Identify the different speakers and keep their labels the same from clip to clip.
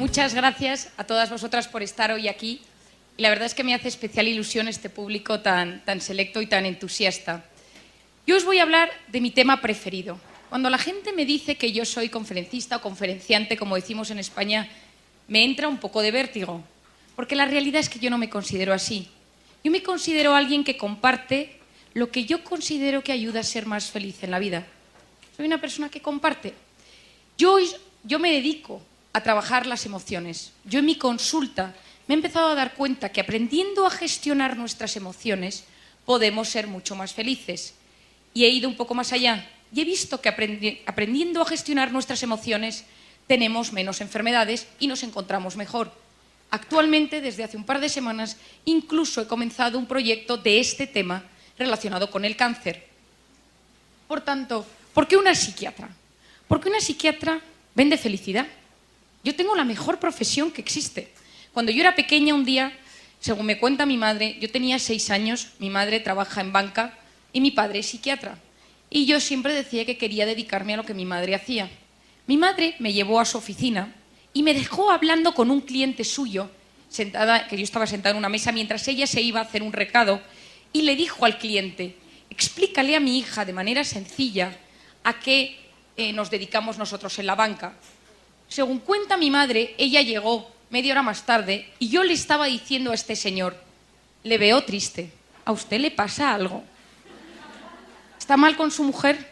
Speaker 1: Muchas gracias a todas vosotras por estar hoy aquí. Y la verdad es que me hace especial ilusión este público tan selecto y tan entusiasta. Yo os voy a hablar de mi tema preferido. Cuando la gente me dice que yo soy conferencista o conferenciante, como decimos en España, me entra un poco de vértigo, porque la realidad es que yo no me considero así. Yo me considero alguien que comparte lo que yo considero que ayuda a ser más feliz en la vida. Soy una persona que comparte. Yo me dedico a trabajar las emociones. Yo en mi consulta me he empezado a dar cuenta que aprendiendo a gestionar nuestras emociones podemos ser mucho más felices. Y he ido un poco más allá y he visto que aprendiendo a gestionar nuestras emociones tenemos menos enfermedades y nos encontramos mejor. Actualmente, desde hace un par de semanas, incluso he comenzado un proyecto de este tema relacionado con el cáncer. Por tanto, ¿por qué una psiquiatra? Porque una psiquiatra vende felicidad. Yo tengo la mejor profesión que existe. Cuando yo era pequeña, un día, según me cuenta mi madre, yo tenía 6 años, mi madre trabaja en banca y mi padre es psiquiatra. Y yo siempre decía que quería dedicarme a lo que mi madre hacía. Mi madre me llevó a su oficina y me dejó hablando con un cliente suyo, que yo estaba sentada en una mesa mientras ella se iba a hacer un recado, y le dijo al cliente: explícale a mi hija de manera sencilla a qué nos dedicamos nosotros en la banca. Según cuenta mi madre, ella llegó media hora más tarde y yo le estaba diciendo a este señor: le veo triste, ¿a usted le pasa algo? ¿Está mal con su mujer?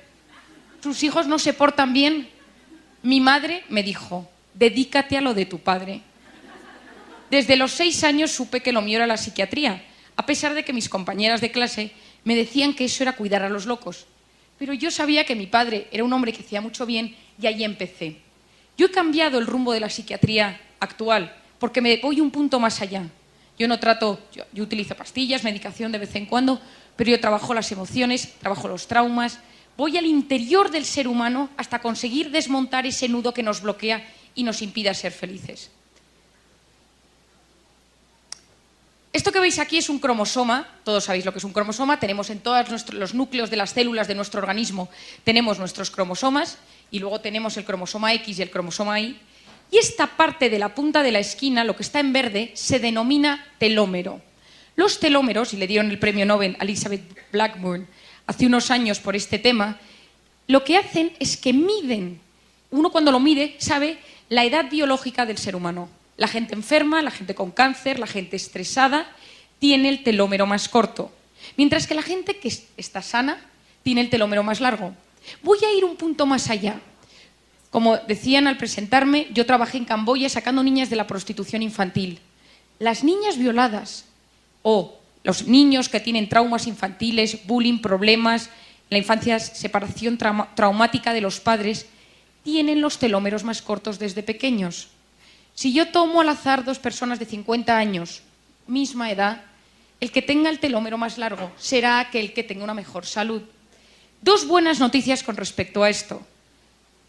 Speaker 1: ¿Sus hijos no se portan bien? Mi madre me dijo: dedícate a lo de tu padre. Desde los 6 años supe que lo mío era la psiquiatría, a pesar de que mis compañeras de clase me decían que eso era cuidar a los locos. Pero yo sabía que mi padre era un hombre que hacía mucho bien y ahí empecé. Yo he cambiado el rumbo de la psiquiatría actual porque me voy un punto más allá. Yo utilizo pastillas, medicación de vez en cuando, pero yo trabajo las emociones, trabajo los traumas, voy al interior del ser humano hasta conseguir desmontar ese nudo que nos bloquea y nos impide ser felices. Esto que veis aquí es un cromosoma, todos sabéis lo que es un cromosoma, tenemos en todos los núcleos de las células de nuestro organismo, tenemos nuestros cromosomas y luego tenemos el cromosoma X y el cromosoma Y. Y esta parte de la punta de la esquina, lo que está en verde, se denomina telómero. Los telómeros, y le dieron el premio Nobel a Elizabeth Blackburn hace unos años por este tema, lo que hacen es que miden, uno cuando lo mide sabe la edad biológica del ser humano. La gente enferma, la gente con cáncer, la gente estresada, tiene el telómero más corto, mientras que la gente que está sana tiene el telómero más largo. Voy a ir un punto más allá. Como decían al presentarme, yo trabajé en Camboya sacando niñas de la prostitución infantil. Las niñas violadas o los niños que tienen traumas infantiles, bullying, problemas, la infancia, separación traumática de los padres, tienen los telómeros más cortos desde pequeños. Si yo tomo al azar 2 personas de 50 años, misma edad, el que tenga el telómero más largo será aquel que tenga una mejor salud. 2 buenas noticias con respecto a esto.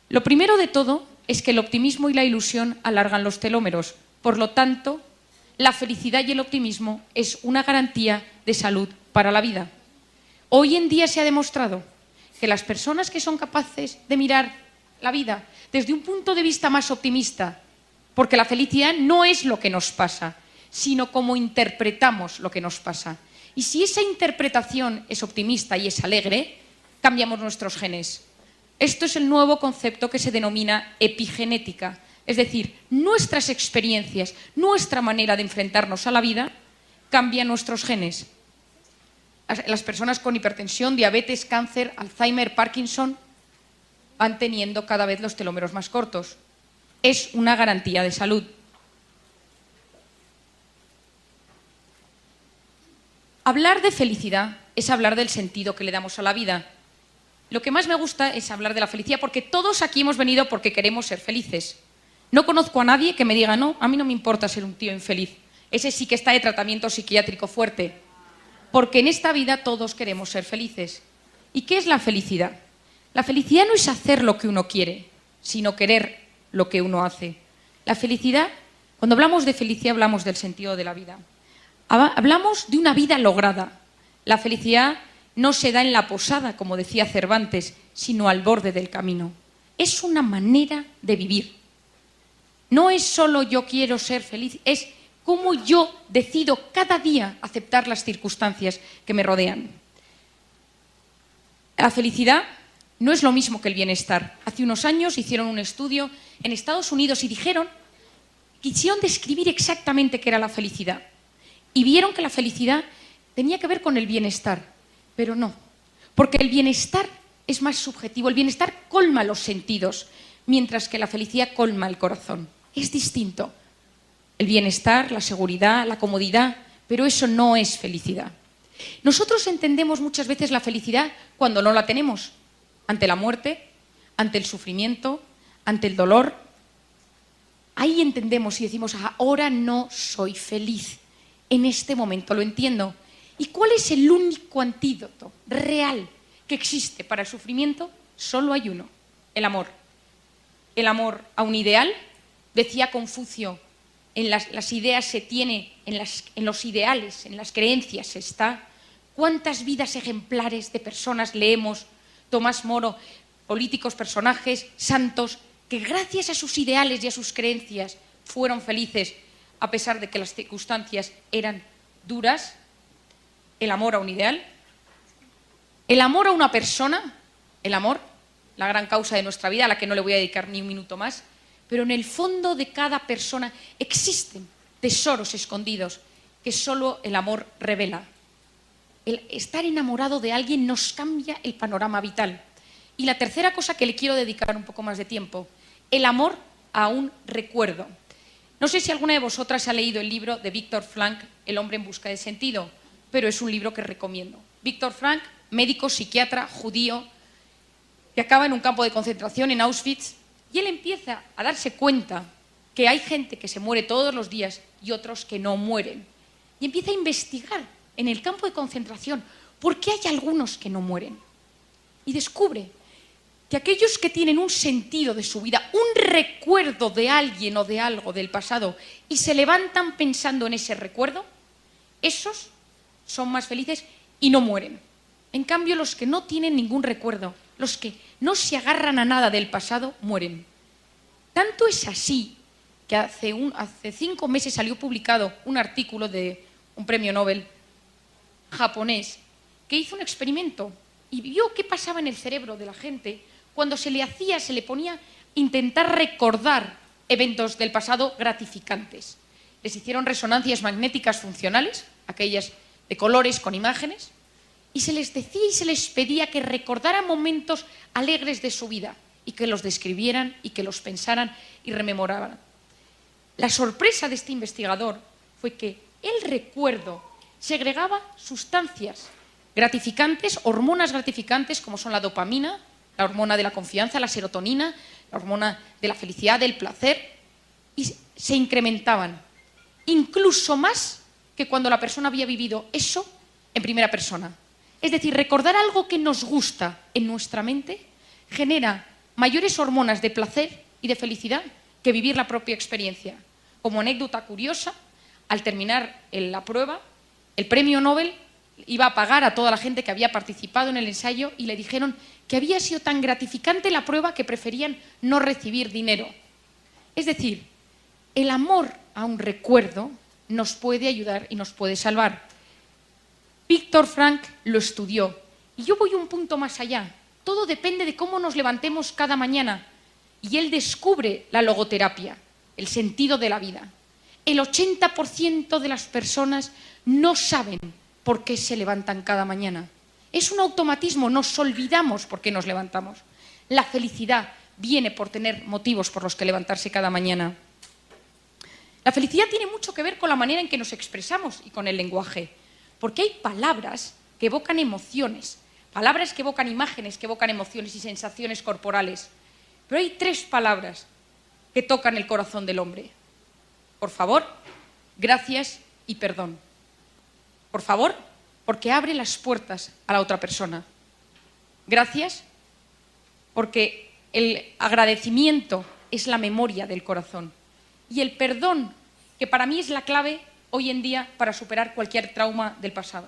Speaker 1: Lo primero de todo es que el optimismo y la ilusión alargan los telómeros. Por lo tanto, la felicidad y el optimismo es una garantía de salud para la vida. Hoy en día se ha demostrado que las personas que son capaces de mirar la vida desde un punto de vista más optimista, porque la felicidad no es lo que nos pasa, sino cómo interpretamos lo que nos pasa. Y si esa interpretación es optimista y es alegre, cambiamos nuestros genes. Esto es el nuevo concepto que se denomina epigenética, es decir, nuestras experiencias, nuestra manera de enfrentarnos a la vida cambia nuestros genes. Las personas con hipertensión, diabetes, cáncer, Alzheimer, Parkinson van teniendo cada vez los telómeros más cortos. Es una garantía de salud. Hablar de felicidad es hablar del sentido que le damos a la vida. Lo que más me gusta es hablar de la felicidad porque todos aquí hemos venido porque queremos ser felices. No conozco a nadie que me diga: no, a mí no me importa ser un tío infeliz. Ese sí que está de tratamiento psiquiátrico fuerte. Porque en esta vida todos queremos ser felices. ¿Y qué es la felicidad? La felicidad no es hacer lo que uno quiere, sino querer lo que uno hace. La felicidad, cuando hablamos de felicidad, hablamos del sentido de la vida. Hablamos de una vida lograda. La felicidad no se da en la posada, como decía Cervantes, sino al borde del camino. Es una manera de vivir. No es solo yo quiero ser feliz, es cómo yo decido cada día aceptar las circunstancias que me rodean. La felicidad no es lo mismo que el bienestar. Hace unos años hicieron un estudio en Estados Unidos y quisieron describir exactamente qué era la felicidad. Y vieron que la felicidad tenía que ver con el bienestar, pero no. Porque el bienestar es más subjetivo, el bienestar colma los sentidos, mientras que la felicidad colma el corazón. Es distinto. El bienestar, la seguridad, la comodidad, pero eso no es felicidad. Nosotros entendemos muchas veces la felicidad cuando no la tenemos, ante la muerte, ante el sufrimiento, ante el dolor. Ahí entendemos y decimos, ahora no soy feliz, en este momento lo entiendo. ¿Y cuál es el único antídoto real que existe para el sufrimiento? Solo hay uno, el amor. El amor a un ideal, decía Confucio, en las ideas se tiene, en los ideales, en las creencias se está. ¿Cuántas vidas ejemplares de personas leemos? Tomás Moro, políticos, personajes, santos, que gracias a sus ideales y a sus creencias fueron felices, a pesar de que las circunstancias eran duras. El amor a un ideal, el amor a una persona, el amor, la gran causa de nuestra vida, a la que no le voy a dedicar ni un minuto más, pero en el fondo de cada persona existen tesoros escondidos que solo el amor revela. El estar enamorado de alguien nos cambia el panorama vital. Y la tercera cosa que le quiero dedicar un poco más de tiempo, el amor a un recuerdo. No sé si alguna de vosotras ha leído el libro de Viktor Frankl, El hombre en busca de sentido, pero es un libro que recomiendo. Viktor Frankl, médico, psiquiatra, judío, que acaba en un campo de concentración en Auschwitz, y él empieza a darse cuenta que hay gente que se muere todos los días y otros que no mueren. Y empieza a investigar en el campo de concentración por qué hay algunos que no mueren. Y descubre que aquellos que tienen un sentido de su vida, un recuerdo de alguien o de algo del pasado, y se levantan pensando en ese recuerdo, esos son más felices y no mueren. En cambio, los que no tienen ningún recuerdo, los que no se agarran a nada del pasado, mueren. Tanto es así que hace 5 meses salió publicado un artículo de un premio Nobel japonés que hizo un experimento y vio qué pasaba en el cerebro de la gente cuando se le ponía a intentar recordar eventos del pasado gratificantes. Les hicieron resonancias magnéticas funcionales, aquellas de colores con imágenes, y se les decía y se les pedía que recordaran momentos alegres de su vida y que los describieran y que los pensaran y rememoraran. La sorpresa de este investigador fue que el recuerdo segregaba sustancias gratificantes, hormonas gratificantes como son la dopamina, la hormona de la confianza, la serotonina, la hormona de la felicidad, del placer, y se incrementaban incluso más que cuando la persona había vivido eso en primera persona. Es decir, recordar algo que nos gusta en nuestra mente genera mayores hormonas de placer y de felicidad que vivir la propia experiencia. Como anécdota curiosa, al terminar la prueba, el premio Nobel iba a pagar a toda la gente que había participado en el ensayo y le dijeron que había sido tan gratificante la prueba que preferían no recibir dinero. Es decir, el amor a un recuerdo nos puede ayudar y nos puede salvar. Viktor Frankl lo estudió y yo voy un punto más allá. Todo depende de cómo nos levantemos cada mañana y él descubre la logoterapia, el sentido de la vida. El 80% de las personas no saben por qué se levantan cada mañana. Es un automatismo, nos olvidamos por qué nos levantamos. La felicidad viene por tener motivos por los que levantarse cada mañana. La felicidad tiene mucho que ver con la manera en que nos expresamos y con el lenguaje, porque hay palabras que evocan emociones, palabras que evocan imágenes, que evocan emociones y sensaciones corporales. Pero hay 3 palabras que tocan el corazón del hombre. Por favor, gracias y perdón. Por favor, porque abre las puertas a la otra persona. Gracias, porque el agradecimiento es la memoria del corazón. Y el perdón, que para mí es la clave hoy en día para superar cualquier trauma del pasado.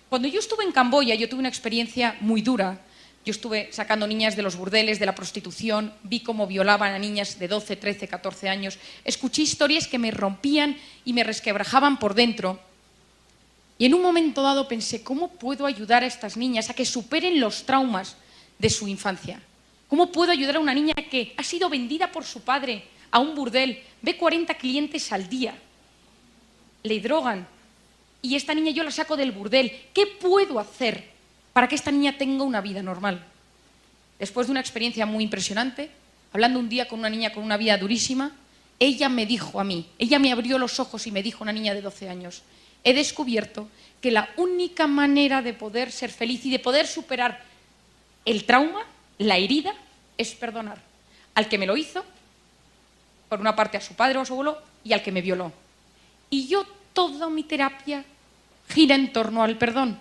Speaker 1: Cuando yo estuve en Camboya, yo tuve una experiencia muy dura, Yo estuve sacando niñas de los burdeles, de la prostitución, vi cómo violaban a niñas de 12, 13, 14 años. Escuché historias que me rompían y me resquebrajaban por dentro. Y en un momento dado pensé, ¿cómo puedo ayudar a estas niñas a que superen los traumas de su infancia? ¿Cómo puedo ayudar a una niña que ha sido vendida por su padre a un burdel, ve 40 clientes al día, le drogan y esta niña yo la saco del burdel? ¿Qué puedo hacer para que esta niña tenga una vida normal? Después de una experiencia muy impresionante, hablando un día con una niña con una vida durísima, ella me dijo a mí, ella me abrió los ojos y me dijo, una niña de 12 años, he descubierto que la única manera de poder ser feliz y de poder superar el trauma, la herida, es perdonar al que me lo hizo, por una parte a su padre o a su abuelo, y al que me violó. Y yo, toda mi terapia gira en torno al perdón.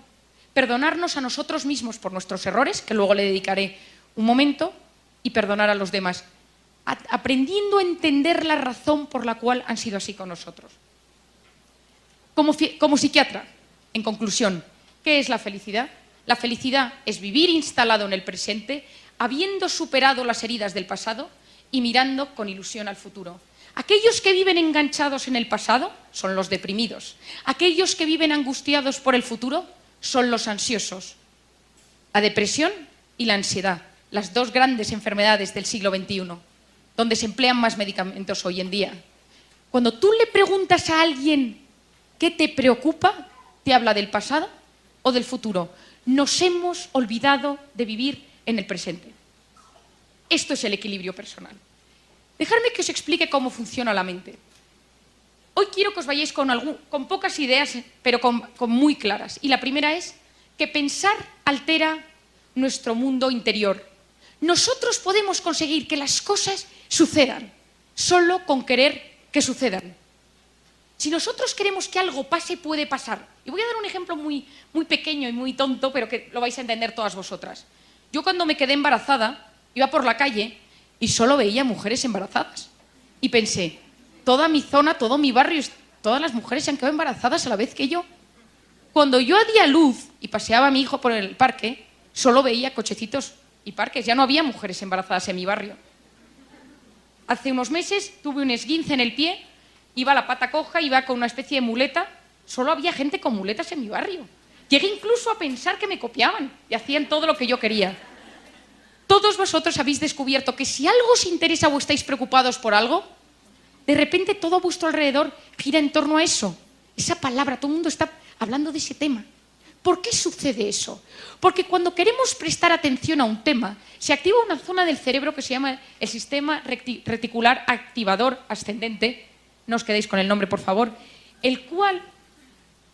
Speaker 1: Perdonarnos a nosotros mismos por nuestros errores, que luego le dedicaré un momento, y perdonar a los demás, aprendiendo a entender la razón por la cual han sido así con nosotros. Como psiquiatra, en conclusión, ¿qué es la felicidad? La felicidad es vivir instalado en el presente, habiendo superado las heridas del pasado y mirando con ilusión al futuro. Aquellos que viven enganchados en el pasado son los deprimidos. Aquellos que viven angustiados por el futuro son los ansiosos. La depresión y la ansiedad, las dos grandes enfermedades del siglo XXI, donde se emplean más medicamentos hoy en día. Cuando tú le preguntas a alguien qué te preocupa, te habla del pasado o del futuro. Nos hemos olvidado de vivir en el presente. Esto es el equilibrio personal. Dejadme que os explique cómo funciona la mente. Hoy quiero que os vayáis con pocas ideas, pero con muy claras. Y la primera es que pensar altera nuestro mundo interior. Nosotros podemos conseguir que las cosas sucedan solo con querer que sucedan. Si nosotros queremos que algo pase, puede pasar. Y voy a dar un ejemplo muy pequeño y muy tonto, pero que lo vais a entender todas vosotras. Yo cuando me quedé embarazada, iba por la calle y solo veía mujeres embarazadas. Y pensé, toda mi zona, todo mi barrio, todas las mujeres se han quedado embarazadas a la vez que yo. Cuando yo di a luz y paseaba a mi hijo por el parque, solo veía cochecitos y parques. Ya no había mujeres embarazadas en mi barrio. Hace unos meses tuve un esguince en el pie, iba a la pata coja, iba con una especie de muleta. Solo había gente con muletas en mi barrio. Llegué incluso a pensar que me copiaban y hacían todo lo que yo quería. Todos vosotros habéis descubierto que si algo os interesa o estáis preocupados por algo, de repente todo a vuestro alrededor gira en torno a eso. Esa palabra, todo el mundo está hablando de ese tema. ¿Por qué sucede eso? Porque cuando queremos prestar atención a un tema, se activa una zona del cerebro que se llama el sistema reticular activador ascendente, no os quedéis con el nombre, por favor, el cual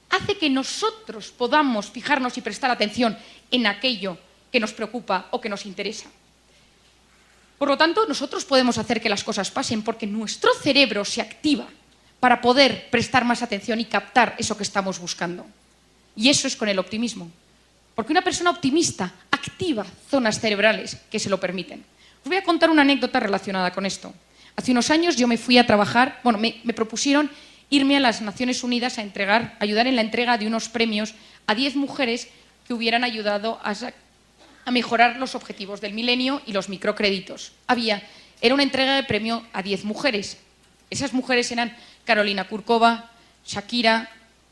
Speaker 1: hace que nosotros podamos fijarnos y prestar atención en aquello que nos preocupa o que nos interesa. Por lo tanto, nosotros podemos hacer que las cosas pasen porque nuestro cerebro se activa para poder prestar más atención y captar eso que estamos buscando. Y eso es con el optimismo. Porque una persona optimista activa zonas cerebrales que se lo permiten. Os voy a contar una anécdota relacionada con esto. Hace unos años yo me fui a trabajar, me propusieron irme a las Naciones Unidas a ayudar en la entrega de unos premios a 10 mujeres que hubieran ayudado a mejorar los objetivos del milenio y los microcréditos. Era una entrega de premio a 10 mujeres. Esas mujeres eran Carolina Kurkova, Shakira,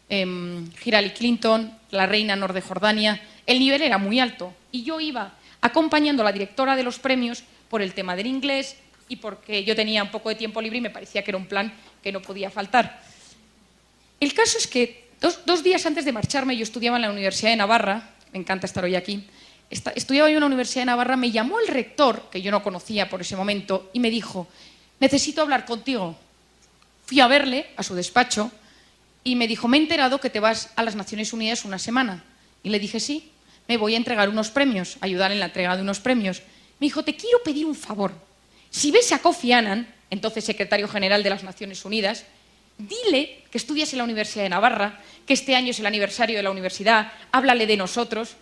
Speaker 1: Hillary Clinton, la reina Nor de Jordania. El nivel era muy alto y yo iba acompañando a la directora de los premios por el tema del inglés y porque yo tenía un poco de tiempo libre y me parecía que era un plan que no podía faltar. El caso es que dos días antes de marcharme, yo estudiaba en la Universidad de Navarra, me encanta estar hoy aquí, estudiaba yo en la Universidad de Navarra, me llamó el rector, que yo no conocía por ese momento, y me dijo, necesito hablar contigo. Fui a verle, a su despacho, y me dijo, me he enterado que te vas a las Naciones Unidas una semana. Y le dije, sí, me voy a entregar unos premios, ayudar en la entrega de unos premios. Me dijo, te quiero pedir un favor. Si ves a Kofi Annan, entonces secretario general de las Naciones Unidas, dile que estudias en la Universidad de Navarra, que este año es el aniversario de la universidad, háblale de nosotros.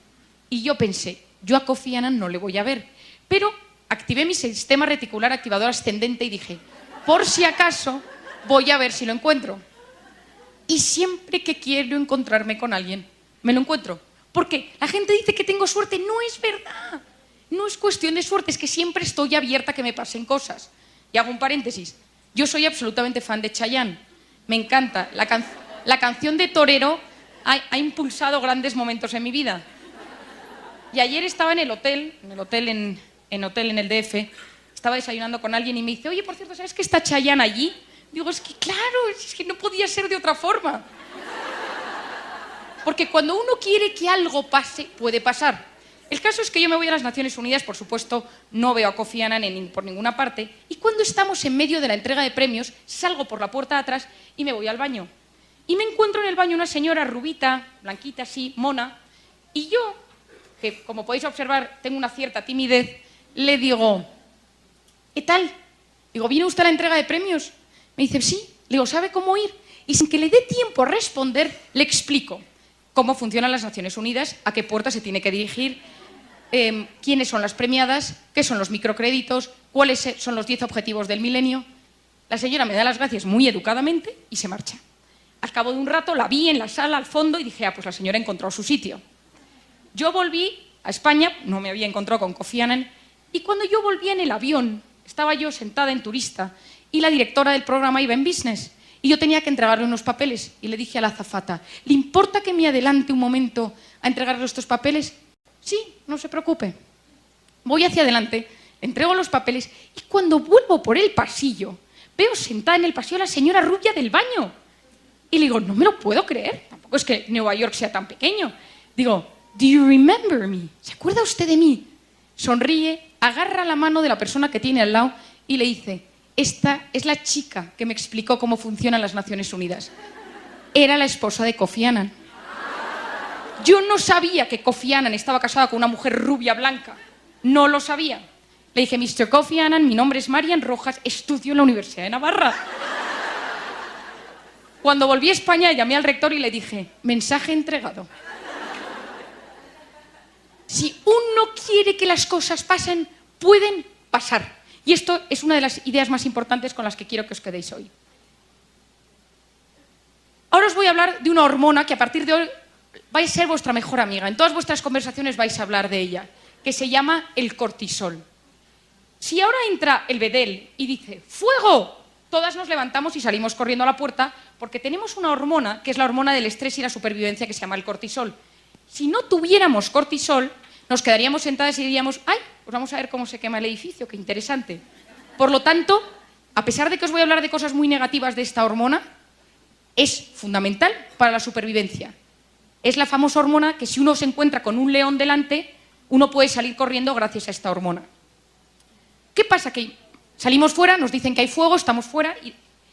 Speaker 1: Y yo pensé, yo a Kofi Annan no le voy a ver. Pero activé mi sistema reticular activador ascendente y dije, por si acaso, voy a ver si lo encuentro. Y siempre que quiero encontrarme con alguien, me lo encuentro. Porque la gente dice que tengo suerte, no es verdad. no es cuestión de suerte, es que siempre estoy abierta a que me pasen cosas. Y hago un paréntesis. Yo soy absolutamente fan de Chayanne. Me encanta. La canción de Torero ha impulsado grandes momentos en mi vida. Y ayer estaba en el hotel en el DF, estaba desayunando con alguien y me dice, oye, por cierto, ¿sabes que está Chayanne allí? Digo, es que claro, es que no podía ser de otra forma. Porque cuando uno quiere que algo pase, puede pasar. El caso es que yo me voy a las Naciones Unidas, por supuesto, no veo a Kofi Annan por ninguna parte, y cuando estamos en medio de la entrega de premios, salgo por la puerta de atrás y me voy al baño. Y me encuentro en el baño una señora rubita, blanquita así, mona, y yo, que como podéis observar tengo una cierta timidez, le digo, ¿qué tal? Digo, ¿viene usted a la entrega de premios? Me dice, sí. Le digo, ¿sabe cómo ir? Y sin que le dé tiempo a responder, le explico cómo funcionan las Naciones Unidas, a qué puerta se tiene que dirigir, quiénes son las premiadas, qué son los microcréditos, cuáles son los 10 objetivos del milenio. La señora me da las gracias muy educadamente y se marcha. Al cabo de un rato la vi en la sala al fondo y dije, pues la señora ha encontrado su sitio. Yo volví a España, no me había encontrado con Kofi Annan, y cuando yo volví en el avión, estaba yo sentada en turista y la directora del programa iba en business y yo tenía que entregarle unos papeles y le dije a la azafata, ¿le importa que me adelante un momento a entregarle estos papeles? Sí, no se preocupe. Voy hacia adelante, le entrego los papeles y cuando vuelvo por el pasillo, veo sentada en el pasillo a la señora rubia del baño. Y le digo, no me lo puedo creer, tampoco es que Nueva York sea tan pequeño. Digo, ¿do you remember me? ¿Se acuerda usted de mí? Sonríe, agarra la mano de la persona que tiene al lado y le dice, esta es la chica que me explicó cómo funcionan las Naciones Unidas. Era la esposa de Kofi Annan. Yo no sabía que Kofi Annan estaba casada con una mujer rubia blanca. No lo sabía. Le dije, Mr. Kofi Annan, mi nombre es Marian Rojas, estudio en la Universidad de Navarra. Cuando volví a España, llamé al rector y le dije, mensaje entregado. Si uno quiere que las cosas pasen, pueden pasar. Y esto es una de las ideas más importantes con las que quiero que os quedéis hoy. Ahora os voy a hablar de una hormona que a partir de hoy va a ser vuestra mejor amiga. En todas vuestras conversaciones vais a hablar de ella, que se llama el cortisol. Si ahora entra el bedel y dice ¡fuego!, todas nos levantamos y salimos corriendo a la puerta porque tenemos una hormona que es la hormona del estrés y la supervivencia que se llama el cortisol. Si no tuviéramos cortisol, nos quedaríamos sentadas y diríamos ¡ay! Pues vamos a ver cómo se quema el edificio, qué interesante. Por lo tanto, a pesar de que os voy a hablar de cosas muy negativas de esta hormona, es fundamental para la supervivencia. Es la famosa hormona que si uno se encuentra con un león delante, uno puede salir corriendo gracias a esta hormona. ¿Qué pasa? Que salimos fuera, nos dicen que hay fuego, estamos fuera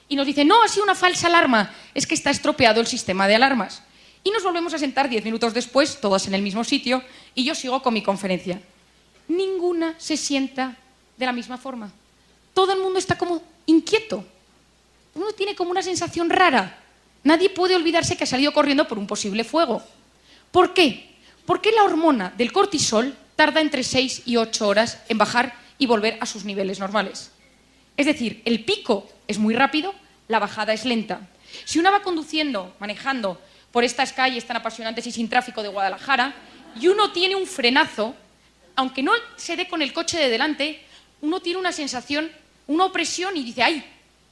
Speaker 1: y nos dicen, no, ha sido una falsa alarma, es que está estropeado el sistema de alarmas. Y nos volvemos a sentar 10 minutos después, todas en el mismo sitio, y yo sigo con mi conferencia. Ninguna se sienta de la misma forma. Todo el mundo está como inquieto. Uno tiene como una sensación rara. Nadie puede olvidarse que ha salido corriendo por un posible fuego. ¿Por qué? Porque la hormona del cortisol tarda entre 6 y 8 horas en bajar y volver a sus niveles normales. Es decir, el pico es muy rápido, la bajada es lenta. Si uno va conduciendo, manejando por estas calles tan apasionantes y sin tráfico de Guadalajara, y uno tiene un frenazo, aunque no se dé con el coche de delante, uno tiene una sensación, una opresión y dice, ¡ay!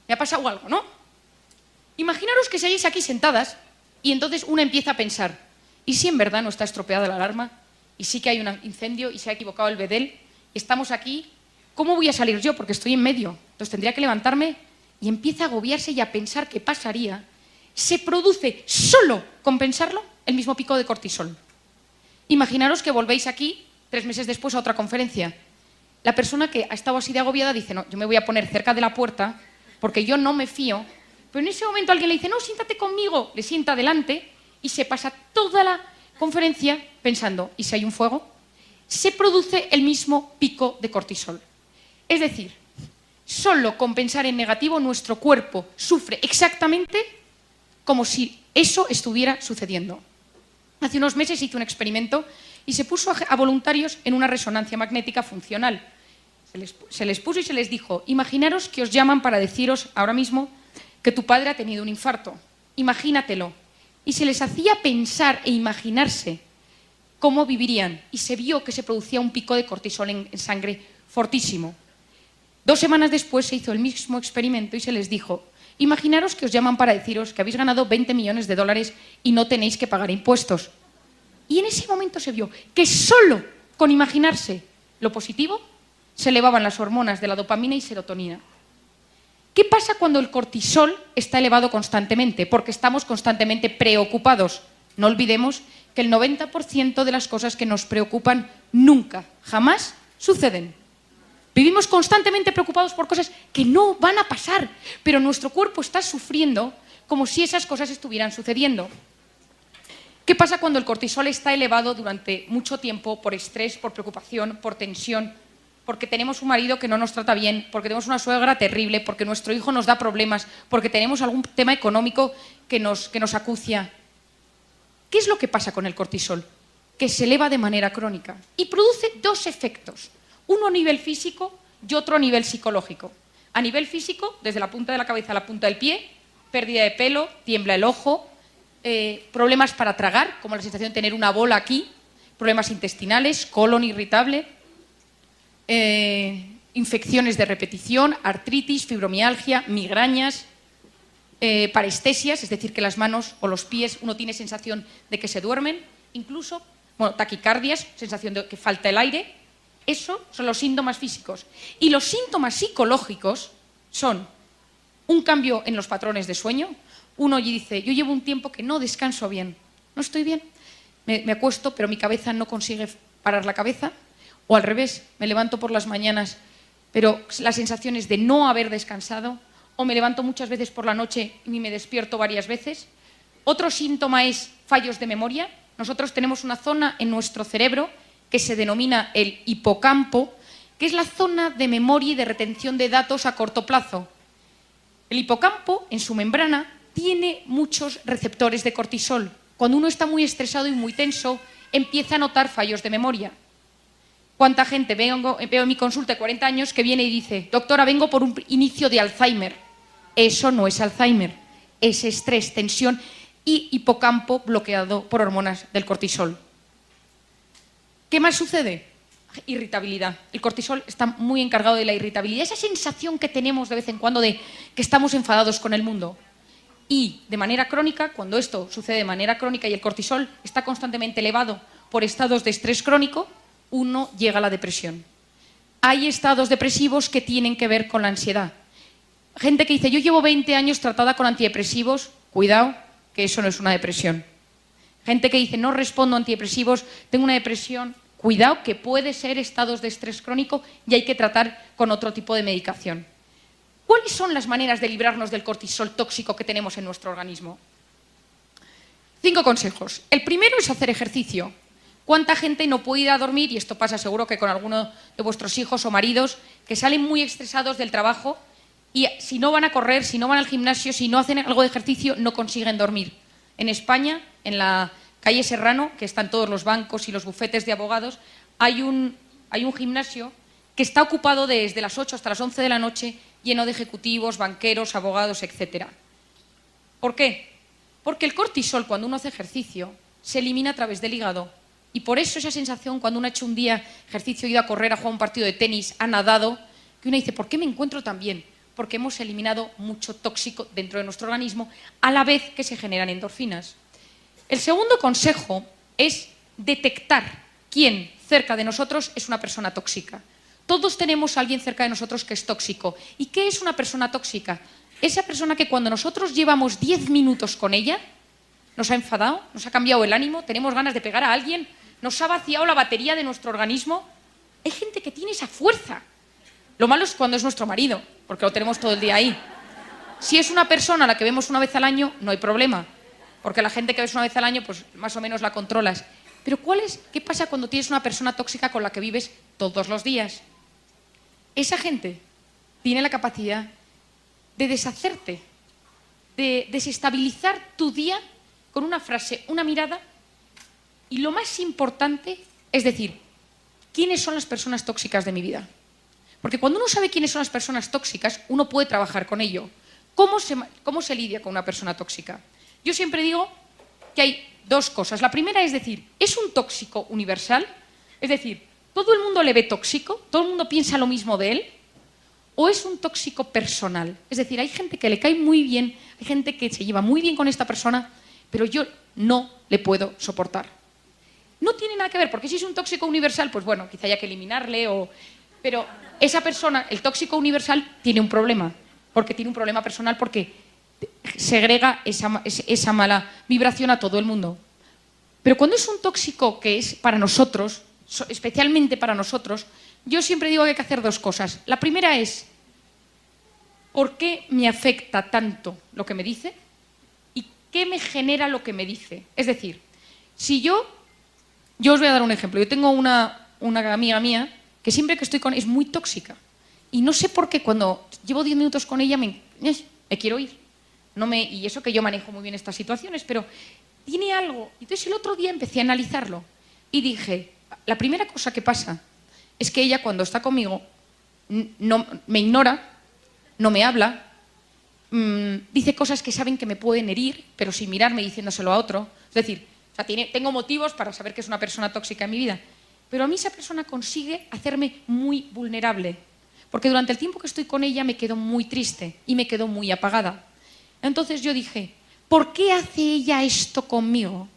Speaker 1: Me ha pasado algo, ¿no? Imaginaros que seguís aquí sentadas y entonces uno empieza a pensar, ¿y si en verdad no está estropeada la alarma? ¿Y sí que hay un incendio y se ha equivocado el bedel? Y estamos aquí, ¿cómo voy a salir yo? Porque estoy en medio. Entonces tendría que levantarme y empieza a agobiarse y a pensar qué pasaría. Se produce solo con pensarlo el mismo pico de cortisol. Imaginaros que volvéis aquí 3 meses después a otra conferencia. La persona que ha estado así de agobiada dice, no, yo me voy a poner cerca de la puerta porque yo no me fío. Pero en ese momento alguien le dice, no, siéntate conmigo. Le sienta delante y se pasa toda la conferencia pensando, ¿y si hay un fuego? Se produce el mismo pico de cortisol. Es decir, solo con pensar en negativo nuestro cuerpo sufre exactamente como si eso estuviera sucediendo. Hace unos meses hice un experimento y se puso a voluntarios en una resonancia magnética funcional. Se les puso y se les dijo, imaginaros que os llaman para deciros ahora mismo que tu padre ha tenido un infarto. Imagínatelo. Y se les hacía pensar e imaginarse cómo vivirían. Y se vio que se producía un pico de cortisol en sangre fortísimo. 2 semanas después se hizo el mismo experimento y se les dijo: imaginaros que os llaman para deciros que habéis ganado 20 millones de dólares y no tenéis que pagar impuestos. Y en ese momento se vio que solo con imaginarse lo positivo se elevaban las hormonas de la dopamina y serotonina. ¿Qué pasa cuando el cortisol está elevado constantemente? Porque estamos constantemente preocupados. No olvidemos que el 90% de las cosas que nos preocupan nunca, jamás suceden. Vivimos constantemente preocupados por cosas que no van a pasar, pero nuestro cuerpo está sufriendo como si esas cosas estuvieran sucediendo. ¿Qué pasa cuando el cortisol está elevado durante mucho tiempo por estrés, por preocupación, por tensión, porque tenemos un marido que no nos trata bien, porque tenemos una suegra terrible, porque nuestro hijo nos da problemas, porque tenemos algún tema económico que nos acucia? ¿Qué es lo que pasa con el cortisol? Que se eleva de manera crónica y produce 2 efectos. Uno a nivel físico y otro a nivel psicológico. A nivel físico, desde la punta de la cabeza a la punta del pie, pérdida de pelo, tiembla el ojo, problemas para tragar, como la sensación de tener una bola aquí, problemas intestinales, colon irritable, infecciones de repetición, artritis, fibromialgia, migrañas, parestesias, es decir, que las manos o los pies uno tiene sensación de que se duermen, incluso taquicardias, sensación de que falta el aire. Eso son los síntomas físicos. Y los síntomas psicológicos son un cambio en los patrones de sueño. Uno dice: yo llevo un tiempo que no descanso bien, no estoy bien, me acuesto pero mi cabeza no consigue parar la cabeza. O al revés, me levanto por las mañanas pero la sensación es de no haber descansado. O me levanto muchas veces por la noche y me despierto varias veces. Otro síntoma es fallos de memoria. Nosotros tenemos una zona en nuestro cerebro que se denomina el hipocampo, que es la zona de memoria y de retención de datos a corto plazo. El hipocampo, en su membrana, tiene muchos receptores de cortisol. Cuando uno está muy estresado y muy tenso, empieza a notar fallos de memoria. ¿Cuánta gente veo en mi consulta de 40 años que viene y dice: doctora, vengo por un inicio de Alzheimer? Eso no es Alzheimer, es estrés, tensión y hipocampo bloqueado por hormonas del cortisol. ¿Qué más sucede? Irritabilidad. El cortisol está muy encargado de la irritabilidad, esa sensación que tenemos de vez en cuando de que estamos enfadados con el mundo. Y de manera crónica, cuando esto sucede de manera crónica y el cortisol está constantemente elevado por estados de estrés crónico, uno llega a la depresión. Hay estados depresivos que tienen que ver con la ansiedad. Gente que dice: yo llevo 20 años tratada con antidepresivos. Cuidado, que eso no es una depresión. Gente que dice: no respondo a antidepresivos, tengo una depresión. Cuidado, que puede ser estados de estrés crónico y hay que tratar con otro tipo de medicación. ¿Cuáles son las maneras de librarnos del cortisol tóxico que tenemos en nuestro organismo? 5 consejos. El primero es hacer ejercicio. ¿Cuánta gente no puede ir a dormir? Y esto pasa seguro que con alguno de vuestros hijos o maridos, que salen muy estresados del trabajo y si no van a correr, si no van al gimnasio, si no hacen algo de ejercicio, no consiguen dormir. En España, en la calle Serrano, que están todos los bancos y los bufetes de abogados, hay un gimnasio que está ocupado desde las 8 hasta las 11 de la noche, lleno de ejecutivos, banqueros, abogados, etc. ¿Por qué? Porque el cortisol, cuando uno hace ejercicio, se elimina a través del hígado. Y por eso esa sensación, cuando uno ha hecho un día ejercicio, ha ido a correr, ha jugado un partido de tenis, ha nadado, que uno dice: ¿por qué me encuentro tan bien? Porque hemos eliminado mucho tóxico dentro de nuestro organismo a la vez que se generan endorfinas. El segundo consejo es detectar quién cerca de nosotros es una persona tóxica. Todos tenemos a alguien cerca de nosotros que es tóxico. ¿Y qué es una persona tóxica? Esa persona que cuando nosotros llevamos 10 minutos con ella, nos ha enfadado, nos ha cambiado el ánimo, tenemos ganas de pegar a alguien, nos ha vaciado la batería de nuestro organismo. Hay gente que tiene esa fuerza. Lo malo es cuando es nuestro marido, porque lo tenemos todo el día ahí. Si es una persona a la que vemos una vez al año, no hay problema, porque la gente que ves una vez al año, pues más o menos la controlas. Pero ¿qué pasa cuando tienes una persona tóxica con la que vives todos los días? Esa gente tiene la capacidad de deshacerte, de desestabilizar tu día con una frase, una mirada. Y lo más importante es decir: ¿quiénes son las personas tóxicas de mi vida? Porque cuando uno sabe quiénes son las personas tóxicas, uno puede trabajar con ello. ¿Cómo se lidia con una persona tóxica? Yo siempre digo que hay dos cosas. La primera es decir, ¿es un tóxico universal? Es decir, ¿todo el mundo le ve tóxico? ¿Todo el mundo piensa lo mismo de él? ¿O es un tóxico personal? Es decir, hay gente que le cae muy bien, hay gente que se lleva muy bien con esta persona, pero yo no le puedo soportar. No tiene nada que ver, porque si es un tóxico universal, pues bueno, quizá haya que eliminarle, pero esa persona, el tóxico universal, tiene un problema, porque tiene un problema personal, porque segrega esa mala vibración a todo el mundo. Pero cuando es un tóxico que es para nosotros, especialmente para nosotros, yo siempre digo que hay que hacer dos cosas. La primera es, ¿por qué me afecta tanto lo que me dice? ¿Y qué me genera lo que me dice? Es decir, si yo os voy a dar un ejemplo. Yo tengo una amiga mía que siempre que estoy con ella es muy tóxica. Y no sé por qué cuando llevo 10 minutos con ella me quiero ir. Y eso que yo manejo muy bien estas situaciones, pero tiene algo. Entonces el otro día empecé a analizarlo y dije, la primera cosa que pasa es que ella cuando está conmigo no, me ignora, no me habla, dice cosas que saben que me pueden herir, pero sin mirarme diciéndoselo a otro. Es decir, tengo motivos para saber que es una persona tóxica en mi vida, pero a mí esa persona consigue hacerme muy vulnerable, porque durante el tiempo que estoy con ella me quedo muy triste y me quedo muy apagada. Entonces yo dije, ¿por qué hace ella esto conmigo?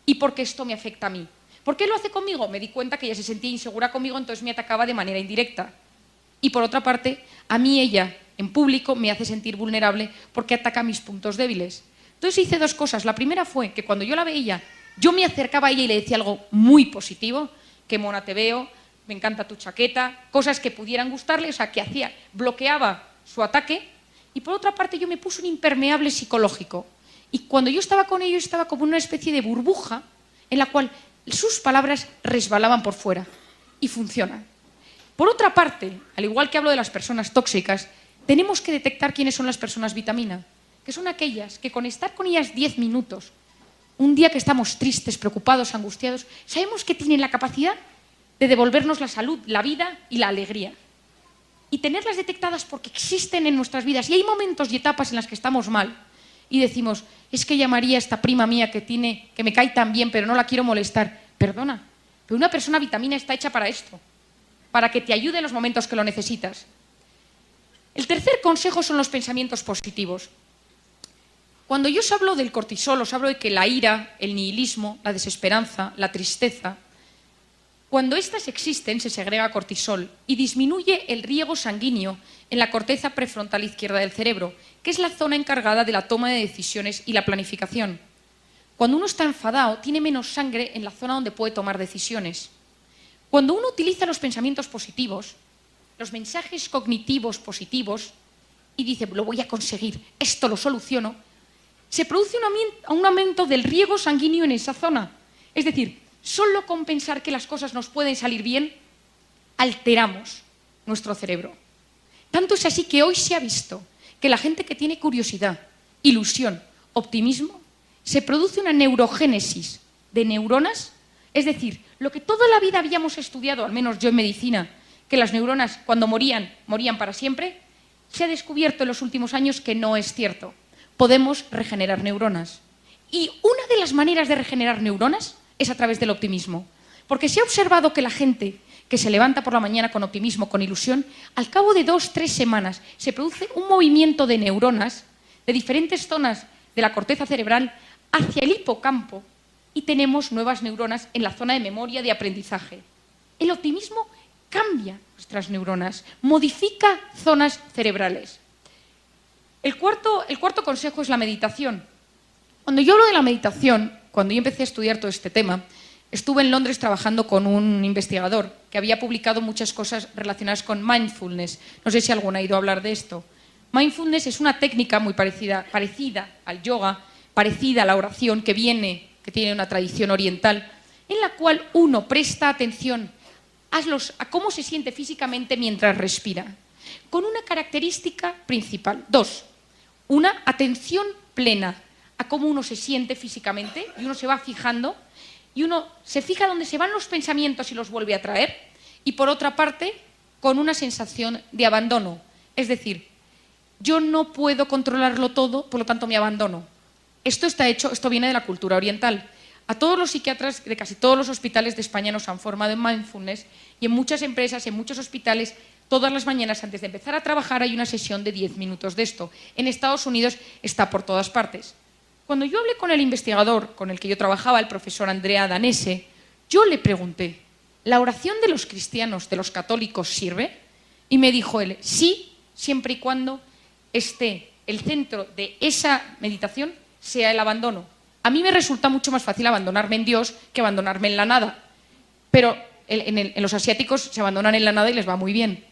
Speaker 1: ¿Y por qué esto me afecta a mí? ¿Por qué lo hace conmigo? Me di cuenta que ella se sentía insegura conmigo, entonces me atacaba de manera indirecta. Y por otra parte, a mí ella, en público, me hace sentir vulnerable porque ataca mis puntos débiles. Entonces hice dos cosas. La primera fue que cuando yo la veía, yo me acercaba a ella y le decía algo muy positivo, qué mona te veo, me encanta tu chaqueta, cosas que pudieran gustarle, o sea, que bloqueaba su ataque. Y por otra parte, yo me puse un impermeable psicológico. Y cuando yo estaba con ella, yo estaba como en una especie de burbuja en la cual sus palabras resbalaban por fuera. Y funcionan. Por otra parte, al igual que hablo de las personas tóxicas, tenemos que detectar quiénes son las personas vitamina, que son aquellas que con estar con ellas 10 minutos, un día que estamos tristes, preocupados, angustiados, sabemos que tienen la capacidad de devolvernos la salud, la vida y la alegría. Y tenerlas detectadas porque existen en nuestras vidas. Y hay momentos y etapas en las que estamos mal y decimos, es que llamaría a esta prima mía que me cae tan bien, pero no la quiero molestar. Perdona, pero una persona vitamina está hecha para esto, para que te ayude en los momentos que lo necesitas. El tercer consejo son los pensamientos positivos. Cuando yo os hablo del cortisol, os hablo de que la ira, el nihilismo, la desesperanza, la tristeza, cuando estas existen se segrega cortisol y disminuye el riego sanguíneo en la corteza prefrontal izquierda del cerebro, que es la zona encargada de la toma de decisiones y la planificación. Cuando uno está enfadado, tiene menos sangre en la zona donde puede tomar decisiones. Cuando uno utiliza los pensamientos positivos, los mensajes cognitivos positivos, y dice, lo voy a conseguir, esto lo soluciono, se produce un aumento del riego sanguíneo en esa zona. Es decir, solo con pensar que las cosas nos pueden salir bien, alteramos nuestro cerebro. Tanto es así que hoy se ha visto que la gente que tiene curiosidad, ilusión, optimismo, se produce una neurogénesis de neuronas, es decir, lo que toda la vida habíamos estudiado, al menos yo en medicina, que las neuronas cuando morían para siempre, se ha descubierto en los últimos años que no es cierto. Podemos regenerar neuronas. Y una de las maneras de regenerar neuronas es a través del optimismo. Porque se ha observado que la gente que se levanta por la mañana con optimismo, con ilusión, al cabo de 2-3 semanas se produce un movimiento de neuronas de diferentes zonas de la corteza cerebral hacia el hipocampo y tenemos nuevas neuronas en la zona de memoria de aprendizaje. El optimismo cambia nuestras neuronas, modifica zonas cerebrales. El cuarto consejo es la meditación. Cuando yo hablo de la meditación, cuando yo empecé a estudiar todo este tema, estuve en Londres trabajando con un investigador que había publicado muchas cosas relacionadas con mindfulness. No sé si alguno ha ido a hablar de esto. Mindfulness es una técnica muy parecida al yoga, parecida a la oración, que tiene una tradición oriental, en la cual uno presta atención a cómo se siente físicamente mientras respira, con una característica principal. 2. Una atención plena a cómo uno se siente físicamente y uno se va fijando y uno se fija dónde se van los pensamientos y los vuelve a traer. Y por otra parte, con una sensación de abandono. Es decir, yo no puedo controlarlo todo, por lo tanto me abandono. Esto viene de la cultura oriental. A todos los psiquiatras de casi todos los hospitales de España nos han formado en mindfulness y en muchas empresas, en muchos hospitales, todas las mañanas antes de empezar a trabajar hay una sesión de 10 minutos de esto. En Estados Unidos está por todas partes. Cuando yo hablé con el investigador con el que yo trabajaba, el profesor Andrea Danese, yo le pregunté, ¿la oración de los cristianos, de los católicos, sirve? Y me dijo él, sí, siempre y cuando esté el centro de esa meditación sea el abandono. A mí me resulta mucho más fácil abandonarme en Dios que abandonarme en la nada. Pero en los asiáticos se abandonan en la nada y les va muy bien.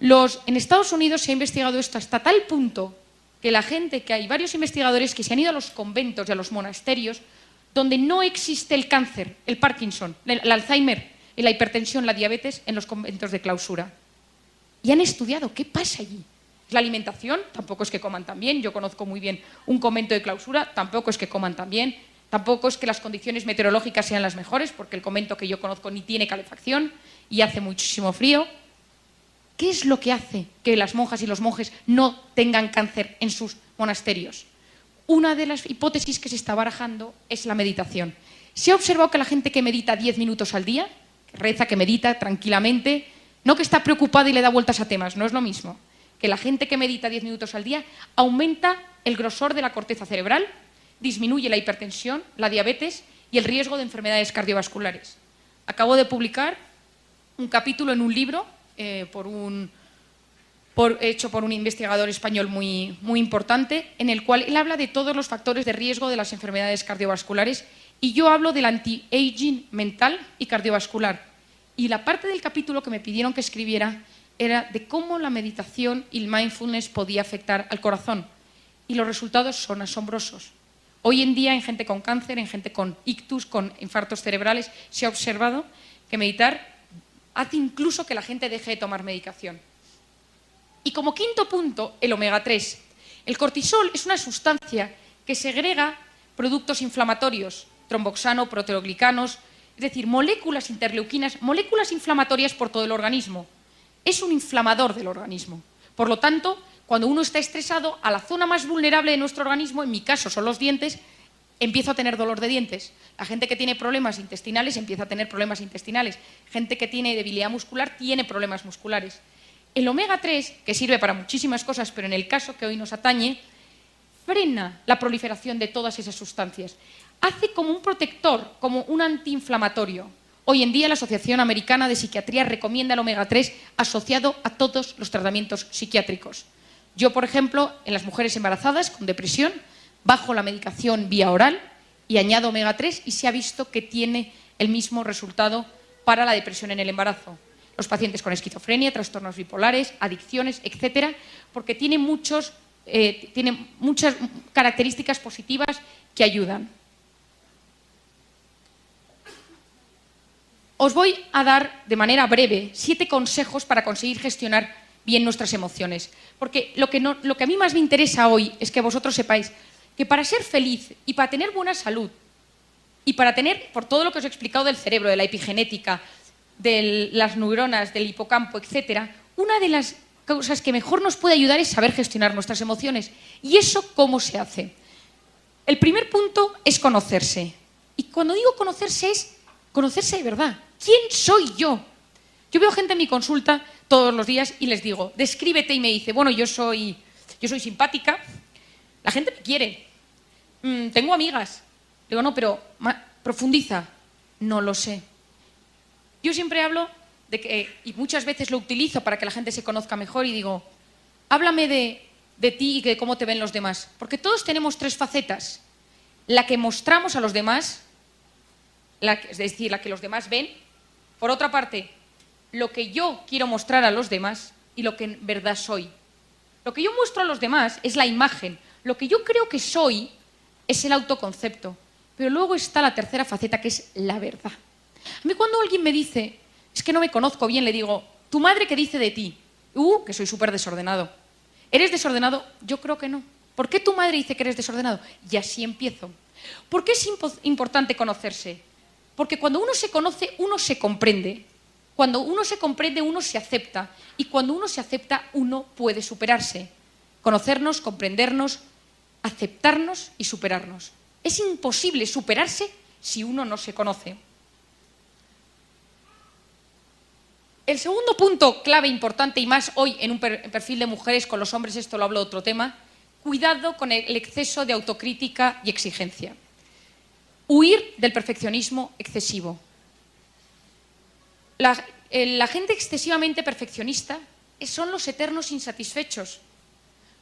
Speaker 1: En Estados Unidos se ha investigado esto hasta tal punto que hay varios investigadores que se han ido a los conventos y a los monasterios donde no existe el cáncer, el Parkinson, el Alzheimer, la hipertensión, la diabetes en los conventos de clausura. Y han estudiado qué pasa allí. La alimentación, tampoco es que coman tan bien. Yo conozco muy bien un convento de clausura, tampoco es que coman tan bien. Tampoco es que las condiciones meteorológicas sean las mejores, porque el convento que yo conozco ni tiene calefacción y hace muchísimo frío. ¿Qué es lo que hace que las monjas y los monjes no tengan cáncer en sus monasterios? Una de las hipótesis que se está barajando es la meditación. Se ha observado que la gente que medita 10 minutos al día, que reza, que medita tranquilamente, no que está preocupada y le da vueltas a temas, no es lo mismo. Que la gente que medita 10 minutos al día aumenta el grosor de la corteza cerebral, disminuye la hipertensión, la diabetes y el riesgo de enfermedades cardiovasculares. Acabo de publicar un capítulo en un libro hecho por un investigador español muy importante, en el cual él habla de todos los factores de riesgo de las enfermedades cardiovasculares y yo hablo del anti-aging mental y cardiovascular. Y la parte del capítulo que me pidieron que escribiera era de cómo la meditación y el mindfulness podía afectar al corazón. Y los resultados son asombrosos. Hoy en día en gente con cáncer, en gente con ictus, con infartos cerebrales, se ha observado que meditar hace incluso que la gente deje de tomar medicación. Y como quinto punto, el omega 3. El cortisol es una sustancia que segrega productos inflamatorios, tromboxano, proteoglicanos, es decir, moléculas interleuquinas, moléculas inflamatorias por todo el organismo. Es un inflamador del organismo. Por lo tanto, cuando uno está estresado, a la zona más vulnerable de nuestro organismo, en mi caso son los dientes, empiezo a tener dolor de dientes. La gente que tiene problemas intestinales empieza a tener problemas intestinales. Gente que tiene debilidad muscular tiene problemas musculares. El omega 3, que sirve para muchísimas cosas, pero en el caso que hoy nos atañe, frena la proliferación de todas esas sustancias. Hace como un protector, como un antiinflamatorio. Hoy en día la Asociación Americana de Psiquiatría recomienda el omega 3 asociado a todos los tratamientos psiquiátricos. Yo, por ejemplo, en las mujeres embarazadas con depresión, bajo la medicación vía oral y añado omega 3 y se ha visto que tiene el mismo resultado para la depresión en el embarazo. Los pacientes con esquizofrenia, trastornos bipolares, adicciones, etcétera, porque tiene muchas características positivas que ayudan. Os voy a dar de manera breve 7 consejos para conseguir gestionar bien nuestras emociones. Porque lo que a mí más me interesa hoy es que vosotros sepáis que para ser feliz y para tener buena salud y para tener, por todo lo que os he explicado del cerebro, de la epigenética, de las neuronas, del hipocampo, etcétera, una de las cosas que mejor nos puede ayudar es saber gestionar nuestras emociones. ¿Y eso cómo se hace? El primer punto es conocerse. Y cuando digo conocerse es conocerse de verdad. ¿Quién soy yo? Yo veo gente en mi consulta todos los días y les digo, descríbete, y me dice, bueno, yo soy simpática, la gente me quiere, tengo amigas. Digo, no, pero profundiza. No lo sé. Yo siempre hablo de que, y muchas veces lo utilizo para que la gente se conozca mejor, y digo, háblame de ti y de cómo te ven los demás. Porque todos tenemos 3 facetas. La que mostramos a los demás, es decir, la que los demás ven. Por otra parte, lo que yo quiero mostrar a los demás y lo que en verdad soy. Lo que yo muestro a los demás es la imagen. Lo que yo creo que soy es el autoconcepto. Pero luego está la tercera faceta, que es la verdad. A mí cuando alguien me dice, es que no me conozco bien, le digo, ¿tu madre qué dice de ti? Que soy súper desordenado. ¿Eres desordenado? Yo creo que no. ¿Por qué tu madre dice que eres desordenado? Y así empiezo. ¿Por qué es importante conocerse? Porque cuando uno se conoce, uno se comprende. Cuando uno se comprende, uno se acepta. Y cuando uno se acepta, uno puede superarse. Conocernos, comprendernos, aceptarnos y superarnos. Es imposible superarse si uno no se conoce. El segundo punto clave, importante, y más hoy en un perfil de mujeres, con los hombres esto lo hablo de otro tema, cuidado con el exceso de autocrítica y exigencia. Huir del perfeccionismo excesivo. La gente excesivamente perfeccionista son los eternos insatisfechos.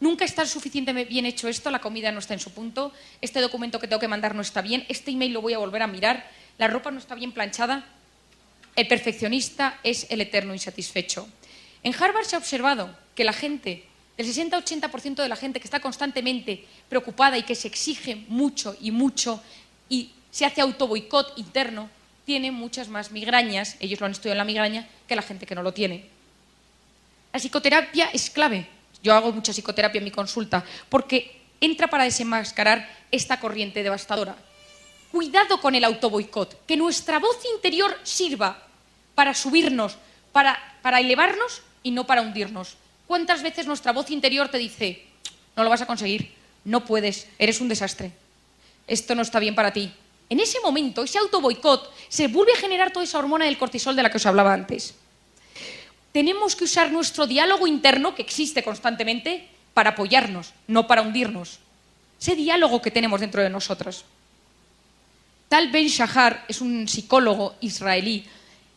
Speaker 1: Nunca está suficientemente bien hecho esto, la comida no está en su punto, este documento que tengo que mandar no está bien, este email lo voy a volver a mirar, la ropa no está bien planchada. El perfeccionista es el eterno insatisfecho. En Harvard se ha observado que la gente, el 60-80% de la gente que está constantemente preocupada y que se exige mucho y se hace autoboicot interno, tiene muchas más migrañas, ellos lo han estudiado en la migraña, que la gente que no lo tiene. La psicoterapia es clave. Yo hago mucha psicoterapia en mi consulta porque entra para desenmascarar esta corriente devastadora. Cuidado con el autoboicot, que nuestra voz interior sirva para subirnos, para elevarnos y no para hundirnos. ¿Cuántas veces nuestra voz interior te dice, no lo vas a conseguir, no puedes, eres un desastre, esto no está bien para ti? En ese momento, ese autoboicot, se vuelve a generar toda esa hormona del cortisol de la que os hablaba antes. Tenemos que usar nuestro diálogo interno, que existe constantemente, para apoyarnos, no para hundirnos. Ese diálogo que tenemos dentro de nosotros. Tal Ben Shahar es un psicólogo israelí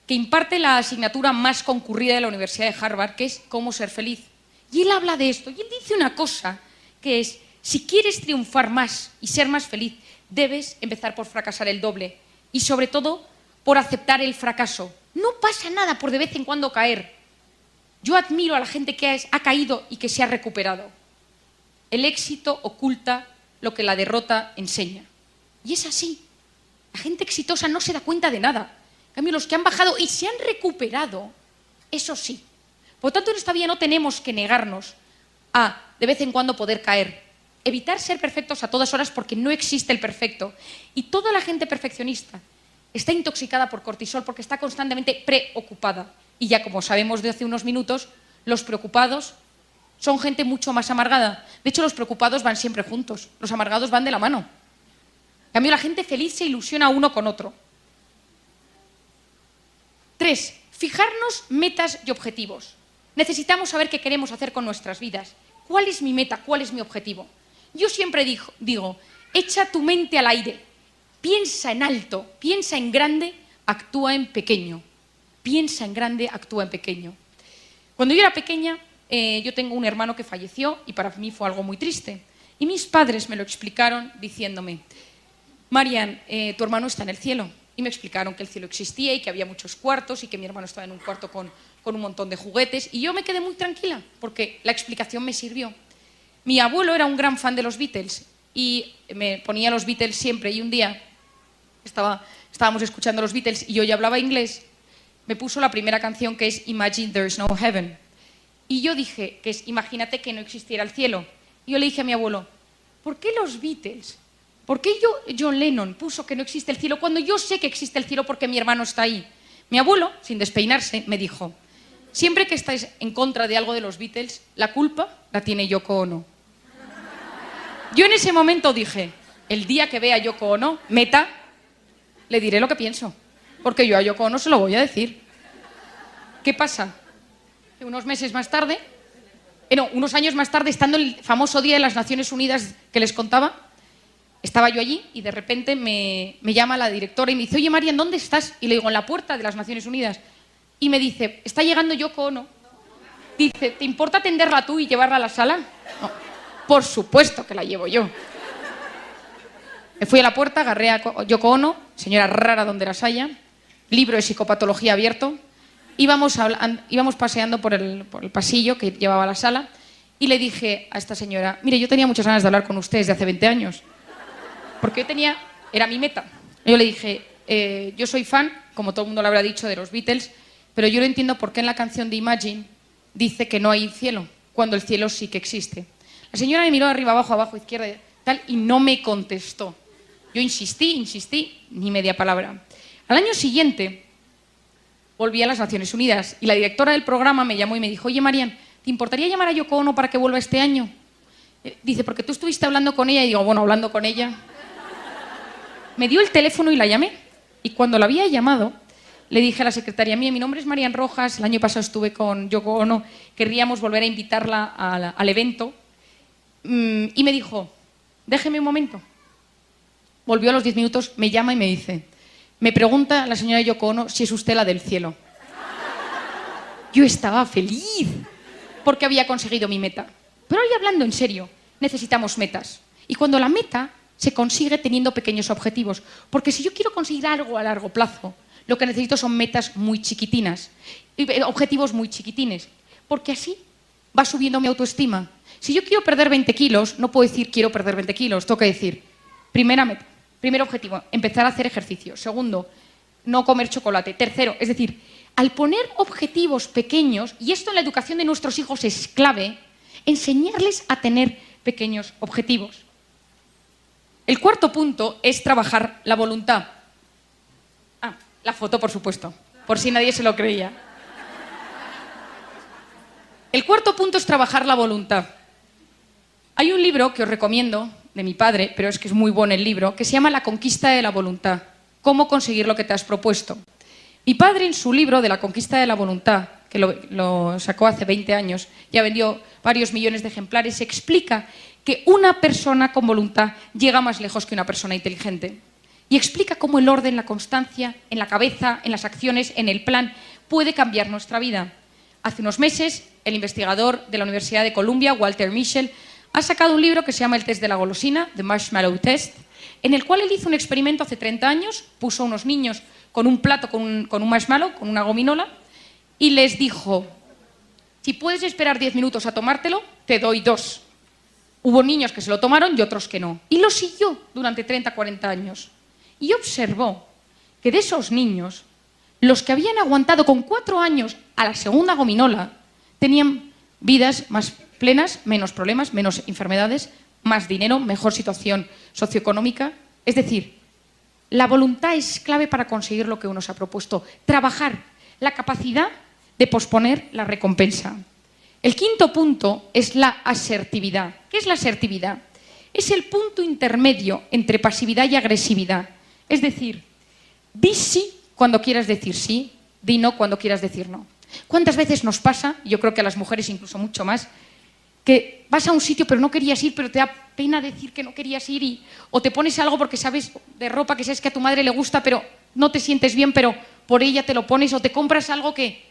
Speaker 1: que imparte la asignatura más concurrida de la Universidad de Harvard, que es Cómo ser feliz. Y él habla de esto, y él dice una cosa, que es, si quieres triunfar más y ser más feliz, debes empezar por fracasar el doble. Y sobre todo, por aceptar el fracaso. No pasa nada por de vez en cuando caer. Yo admiro a la gente que ha caído y que se ha recuperado. El éxito oculta lo que la derrota enseña. Y es así. La gente exitosa no se da cuenta de nada. En cambio, los que han bajado y se han recuperado, eso sí. Por lo tanto, en esta vida no tenemos que negarnos a, de vez en cuando, poder caer. Evitar ser perfectos a todas horas porque no existe el perfecto. Y toda la gente perfeccionista está intoxicada por cortisol porque está constantemente preocupada. Y ya como sabemos de hace unos minutos, los preocupados son gente mucho más amargada. De hecho, los preocupados van siempre juntos, los amargados van de la mano. En cambio, la gente feliz se ilusiona uno con otro. 3. Fijarnos metas y objetivos. Necesitamos saber qué queremos hacer con nuestras vidas. ¿Cuál es mi meta? ¿Cuál es mi objetivo? Yo siempre digo, echa tu mente al aire, piensa en alto, piensa en grande, actúa en pequeño. Piensa en grande, actúa en pequeño. Cuando yo era pequeña, yo tengo un hermano que falleció y para mí fue algo muy triste. Y mis padres me lo explicaron diciéndome, Marian, tu hermano está en el cielo. Y me explicaron que el cielo existía y que había muchos cuartos y que mi hermano estaba en un cuarto con un montón de juguetes. Y yo me quedé muy tranquila porque la explicación me sirvió. Mi abuelo era un gran fan de los Beatles y me ponía los Beatles siempre. Y un día estábamos escuchando los Beatles y yo ya hablaba inglés. Me puso la primera canción, que es Imagine There's No Heaven. Y yo dije, que es imagínate que no existiera el cielo. Y yo le dije a mi abuelo, ¿por qué los Beatles? ¿Por qué John Lennon puso que no existe el cielo cuando yo sé que existe el cielo porque mi hermano está ahí? Mi abuelo, sin despeinarse, me dijo, siempre que estáis en contra de algo de los Beatles, la culpa la tiene Yoko Ono. Yo en ese momento dije, el día que vea a Yoko Ono, meta, le diré lo que pienso. Porque yo a Yoko Ono se lo voy a decir. ¿Qué pasa? Que unos meses más tarde, unos años más tarde, estando el famoso Día de las Naciones Unidas que les contaba, estaba yo allí y de repente me llama la directora y me dice, oye, Marian, ¿dónde estás? Y le digo, en la puerta de las Naciones Unidas. Y me dice, está llegando Yoko Ono. Dice, ¿te importa atenderla tú y llevarla a la sala? No, por supuesto que la llevo yo. Me fui a la puerta, agarré a Yoko Ono, señora rara donde las haya, libro de psicopatología abierto, íbamos paseando por el pasillo que llevaba a la sala y le dije a esta señora, mire, yo tenía muchas ganas de hablar con usted desde hace 20 años, porque era mi meta. Yo le dije, yo soy fan, como todo el mundo le habrá dicho, de los Beatles, pero yo no entiendo por qué en la canción de Imagine dice que no hay cielo, cuando el cielo sí que existe. La señora me miró de arriba abajo, abajo, izquierda, tal, y no me contestó. Yo insistí, ni media palabra. Al año siguiente volví a las Naciones Unidas y la directora del programa me llamó y me dijo, oye, Marian, ¿te importaría llamar a Yoko Ono para que vuelva este año? Dice, porque tú estuviste hablando con ella. Y digo, bueno, hablando con ella. Me dio el teléfono y la llamé. Y cuando la había llamado, le dije a la secretaria, mire, mi nombre es Marian Rojas, el año pasado estuve con Yoko Ono, querríamos volver a invitarla al evento. Y me dijo, déjeme un momento. Volvió a los 10 minutos, me llama y me dice, me pregunta la señora Yoko Ono si es usted la del cielo. Yo estaba feliz porque había conseguido mi meta. Pero hoy, hablando en serio, necesitamos metas. Y cuando la meta se consigue teniendo pequeños objetivos. Porque si yo quiero conseguir algo a largo plazo, lo que necesito son metas muy chiquitinas, objetivos muy chiquitines. Porque así va subiendo mi autoestima. Si yo quiero perder 20 kilos, no puedo decir quiero perder 20 kilos. Tengo que decir, primera meta, primer objetivo, empezar a hacer ejercicio. Segundo, no comer chocolate. Tercero, es decir, al poner objetivos pequeños, y esto en la educación de nuestros hijos es clave, enseñarles a tener pequeños objetivos. El cuarto punto es trabajar la voluntad. Ah, la foto, por supuesto, por si nadie se lo creía. El cuarto punto es trabajar la voluntad. Hay un libro que os recomiendo, de mi padre, pero es que es muy bueno el libro, que se llama La conquista de la voluntad. Cómo conseguir lo que te has propuesto. Mi padre, en su libro de La conquista de la voluntad, que lo sacó hace 20 años, ya vendió varios millones de ejemplares, explica que una persona con voluntad llega más lejos que una persona inteligente. Y explica cómo el orden, la constancia, en la cabeza, en las acciones, en el plan, puede cambiar nuestra vida. Hace unos meses, el investigador de la Universidad de Columbia, Walter Mischel, ha sacado un libro que se llama El test de la golosina, The Marshmallow Test, en el cual él hizo un experimento hace 30 años, puso a unos niños con un plato, con un marshmallow, con una gominola, y les dijo, si puedes esperar 10 minutos a tomártelo, te doy 2. Hubo niños que se lo tomaron y otros que no. Y lo siguió durante 30, 40 años. Y observó que de esos niños, los que habían aguantado con 4 años a la segunda gominola, tenían vidas más plenas, menos problemas, menos enfermedades, más dinero, mejor situación socioeconómica. Es decir, la voluntad es clave para conseguir lo que uno se ha propuesto. Trabajar la capacidad de posponer la recompensa. El quinto punto es la asertividad. ¿Qué es la asertividad? Es el punto intermedio entre pasividad y agresividad. Es decir, di sí cuando quieras decir sí, di no cuando quieras decir no. ¿Cuántas veces nos pasa, yo creo que a las mujeres incluso mucho más, que vas a un sitio pero no querías ir, pero te da pena decir que no querías ir, o te pones algo porque sabes de ropa que sabes que a tu madre le gusta, pero no te sientes bien, pero por ella te lo pones, o te compras algo que...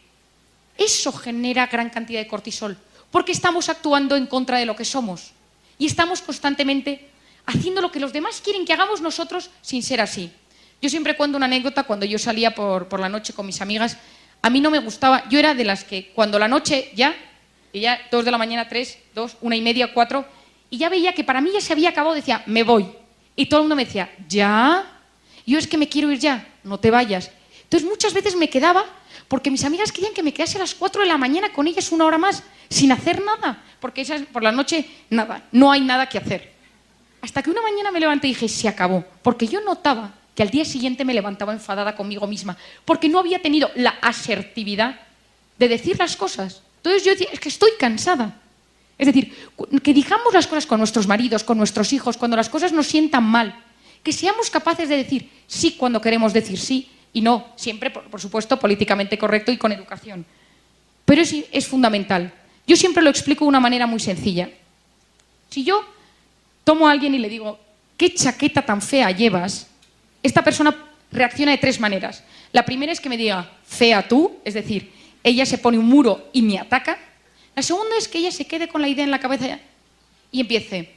Speaker 1: Eso genera gran cantidad de cortisol, porque estamos actuando en contra de lo que somos y estamos constantemente haciendo lo que los demás quieren que hagamos nosotros sin ser así. Yo siempre cuento una anécdota. Cuando yo salía por la noche con mis amigas, a mí no me gustaba, yo era de las que cuando la noche ya 2 de la mañana, 3, 2, 1:30, 4, y ya veía que para mí ya se había acabado, decía, me voy. Y todo el mundo me decía, ¿ya? Yo es que me quiero ir ya, no te vayas. Entonces muchas veces me quedaba porque mis amigas querían que me quedase a las 4 de la mañana con ellas 1 hora más, sin hacer nada, porque esas, por la noche, nada, no hay nada que hacer. Hasta que una mañana me levanté y dije, se acabó, porque yo notaba que al día siguiente me levantaba enfadada conmigo misma, porque no había tenido la asertividad de decir las cosas. Entonces yo decía, es que estoy cansada. Es decir, que digamos las cosas con nuestros maridos, con nuestros hijos, cuando las cosas nos sientan mal, que seamos capaces de decir sí cuando queremos decir sí, y no siempre, por supuesto, políticamente correcto y con educación. Pero es fundamental. Yo siempre lo explico de una manera muy sencilla. Si yo tomo a alguien y le digo, ¿qué chaqueta tan fea llevas?, esta persona reacciona de 3 maneras. La primera es que me diga, fea tú, es decir, ella se pone un muro y me ataca. La segunda es que ella se quede con la idea en la cabeza y empiece,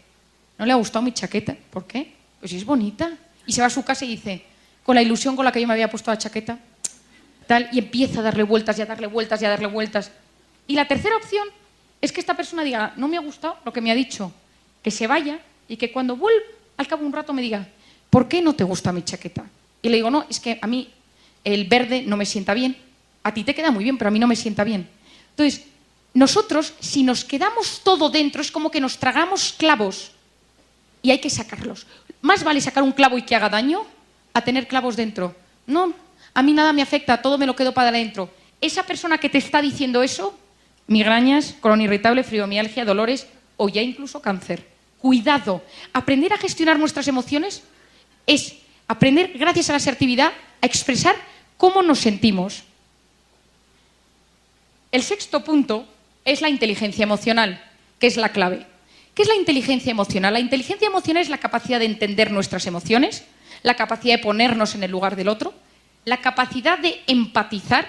Speaker 1: ¿no le ha gustado mi chaqueta? ¿Por qué? Pues si es bonita. Y se va a su casa y dice, con la ilusión con la que yo me había puesto la chaqueta, tal, y empieza a darle vueltas y a darle vueltas y a darle vueltas. Y la tercera opción es que esta persona diga, no me ha gustado lo que me ha dicho, que se vaya y que cuando vuelva, al cabo de un rato me diga, ¿por qué no te gusta mi chaqueta? Y le digo, no, es que a mí el verde no me sienta bien. A ti te queda muy bien, pero a mí no me sienta bien. Entonces, nosotros, si nos quedamos todo dentro, es como que nos tragamos clavos y hay que sacarlos. Más vale sacar un clavo y que haga daño a tener clavos dentro. No, a mí nada me afecta, todo me lo quedo para adentro. Esa persona que te está diciendo eso, migrañas, colon irritable, fibromialgia, dolores, o ya incluso cáncer. Cuidado, aprender a gestionar nuestras emociones es aprender, gracias a la asertividad, a expresar cómo nos sentimos. El sexto punto es la inteligencia emocional, que es la clave. ¿Qué es la inteligencia emocional? La inteligencia emocional es la capacidad de entender nuestras emociones, la capacidad de ponernos en el lugar del otro, la capacidad de empatizar.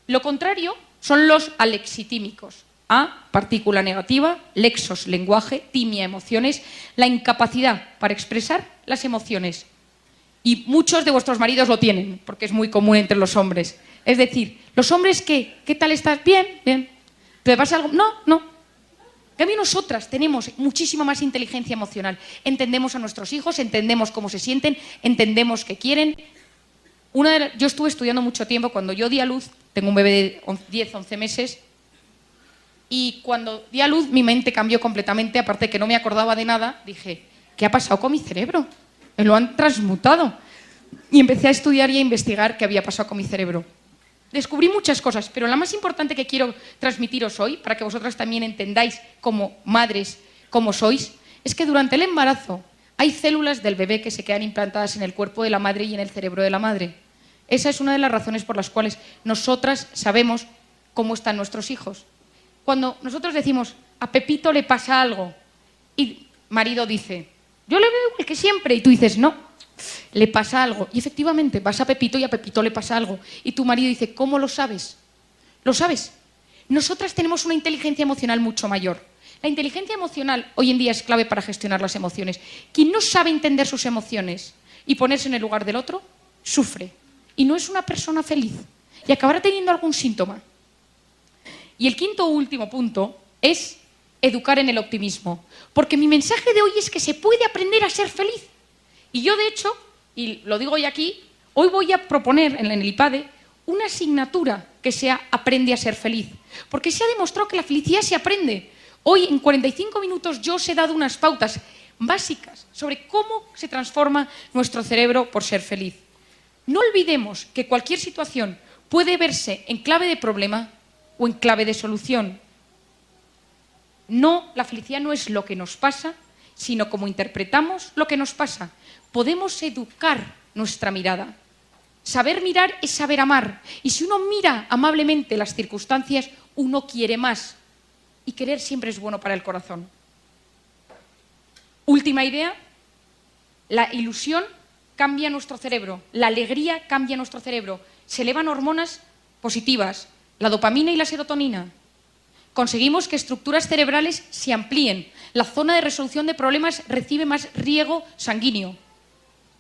Speaker 1: Lo contrario son los alexitímicos. A, partícula negativa, lexos, lenguaje, timia, emociones, la incapacidad para expresar las emociones. Y muchos de vuestros maridos lo tienen, porque es muy común entre los hombres. Es decir, los hombres, ¿qué tal estás? Bien, bien. ¿Te pasa algo? No, no. En cambio, nosotras tenemos muchísima más inteligencia emocional. Entendemos a nuestros hijos, entendemos cómo se sienten, entendemos qué quieren. Yo estuve estudiando mucho tiempo. Cuando yo di a luz, tengo un bebé de 10, 11 meses, y cuando di a luz mi mente cambió completamente, aparte de que no me acordaba de nada, dije, ¿qué ha pasado con mi cerebro? Me lo han transmutado. Y empecé a estudiar y a investigar qué había pasado con mi cerebro. Descubrí muchas cosas, pero la más importante que quiero transmitiros hoy, para que vosotras también entendáis como madres cómo sois, es que durante el embarazo hay células del bebé que se quedan implantadas en el cuerpo de la madre y en el cerebro de la madre. Esa es una de las razones por las cuales nosotras sabemos cómo están nuestros hijos. Cuando nosotros decimos, a Pepito le pasa algo, y marido dice, yo le veo igual que siempre, y tú dices, no, le pasa algo. Y efectivamente, vas a Pepito y a Pepito le pasa algo. Y tu marido dice, ¿cómo lo sabes? ¿Lo sabes? Nosotras tenemos una inteligencia emocional mucho mayor. La inteligencia emocional hoy en día es clave para gestionar las emociones. Quien no sabe entender sus emociones y ponerse en el lugar del otro, sufre. Y no es una persona feliz. Y acabará teniendo algún síntoma. Y el quinto último punto es educar en el optimismo. Porque mi mensaje de hoy es que se puede aprender a ser feliz. Y yo, de hecho, y lo digo hoy aquí, hoy voy a proponer en el IPADE una asignatura que sea Aprende a ser feliz. Porque se ha demostrado que la felicidad se aprende. Hoy, en 45 minutos, yo os he dado unas pautas básicas sobre cómo se transforma nuestro cerebro por ser feliz. No olvidemos que cualquier situación puede verse en clave de problema o en clave de solución. No, la felicidad no es lo que nos pasa, sino cómo interpretamos lo que nos pasa. Podemos educar nuestra mirada. Saber mirar es saber amar. Y si uno mira amablemente las circunstancias, uno quiere más. Y querer siempre es bueno para el corazón. Última idea, la ilusión cambia nuestro cerebro, la alegría cambia nuestro cerebro. Se elevan hormonas positivas, la dopamina y la serotonina. Conseguimos que estructuras cerebrales se amplíen. La zona de resolución de problemas recibe más riego sanguíneo.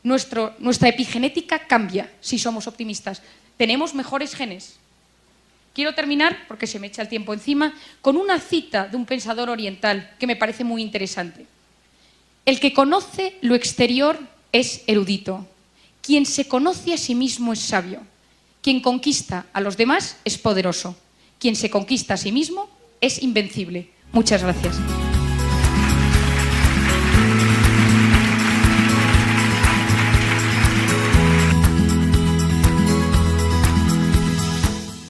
Speaker 1: Nuestra epigenética cambia si somos optimistas. Tenemos mejores genes. Quiero terminar, porque se me echa el tiempo encima, con una cita de un pensador oriental que me parece muy interesante. El que conoce lo exterior es erudito. Quien se conoce a sí mismo es sabio. Quien conquista a los demás es poderoso. Quien se conquista a sí mismo es invencible. Muchas gracias.